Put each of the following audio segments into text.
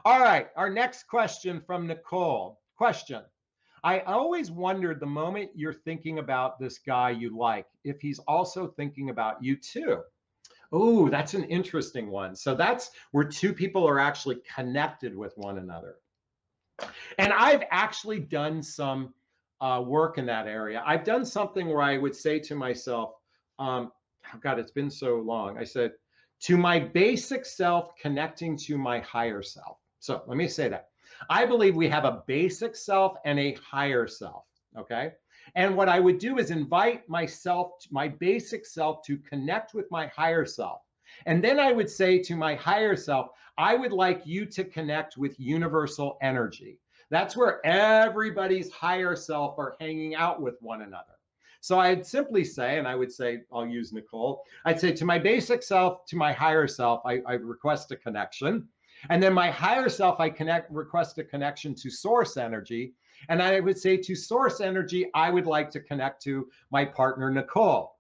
All right, our next question from Nicole. Question. I always wondered the moment you're thinking about this guy you like, if he's also thinking about you too. Oh, that's an interesting one. So that's where two people are actually connected with one another. And I've actually done some work in that area. I've done something where I would say to myself, oh God, it's been so long. I said, to my basic self connecting to my higher self. So let me say that. I believe we have a basic self and a higher self, okay? And what I would do is invite myself, my basic self, to connect with my higher self. And then I would say to my higher self, I would like you to connect with universal energy. That's where everybody's higher self are hanging out with one another. So I'd simply say, and I would say, I'll use Nicole, I'd say to my basic self, to my higher self, I request a connection. And then my higher self, I request a connection to source energy. And I would say to source energy, I would like to connect to my partner, Nicole.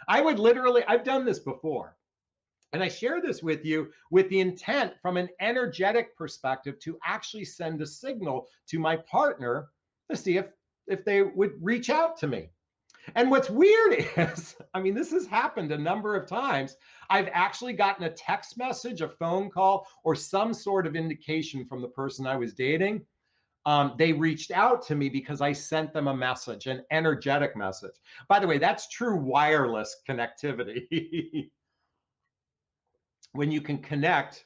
I would literally, I've done this before. And I share this with you with the intent from an energetic perspective to actually send a signal to my partner to see if they would reach out to me. And what's weird is, I mean, this has happened a number of times. I've actually gotten a text message, a phone call, or some sort of indication from the person I was dating. They reached out to me because I sent them a message, an energetic message. By the way, that's true wireless connectivity. When you can connect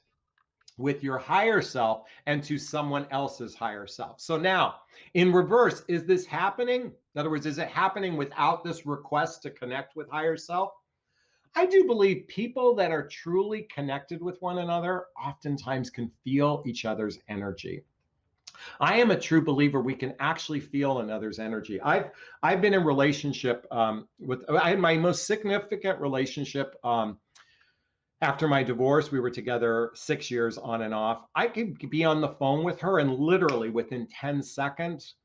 with your higher self and to someone else's higher self. So now, in reverse, is this happening? In other words, is it happening without this request to connect with higher self? I do believe people that are truly connected with one another oftentimes can feel each other's energy. I am a true believer we can actually feel another's energy. I've been in relationship I had my most significant relationship after my divorce. We were together 6 years on and off. I could be on the phone with her and literally within 10 seconds,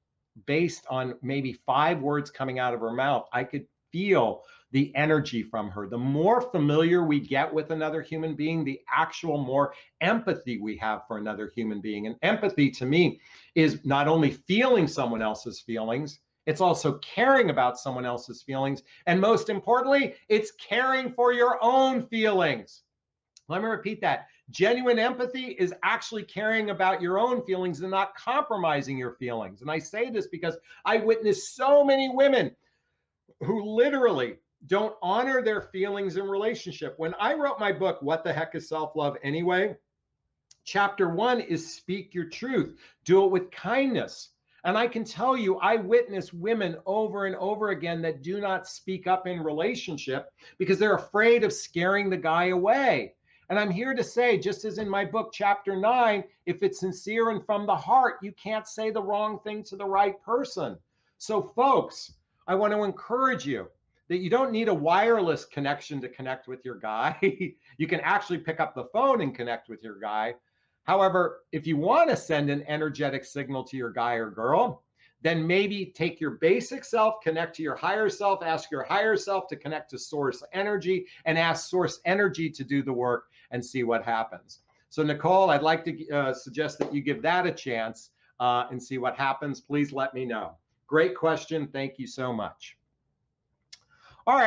based on maybe 5 words coming out of her mouth, I could feel the energy from her. The more familiar we get with another human being, the actual more empathy we have for another human being. And empathy to me is not only feeling someone else's feelings, it's also caring about someone else's feelings. And most importantly, it's caring for your own feelings. Let me repeat that. Genuine empathy is actually caring about your own feelings and not compromising your feelings. And I say this because I witnessed so many women who literally don't honor their feelings in relationship. When I wrote my book, What the Heck is Self-Love Anyway? Chapter 1 is speak your truth. Do it with kindness. And I can tell you, I witness women over and over again that do not speak up in relationship because they're afraid of scaring the guy away. And I'm here to say, just as in my book, chapter 9, if it's sincere and from the heart, you can't say the wrong thing to the right person. So folks, I want to encourage you that you don't need a wireless connection to connect with your guy. You can actually pick up the phone and connect with your guy. However, if you want to send an energetic signal to your guy or girl, then maybe take your basic self, connect to your higher self, ask your higher self to connect to source energy, and ask source energy to do the work and see what happens. So Nicole, I'd like to suggest that you give that a chance and see what happens. Please let me know. Great question. Thank you so much.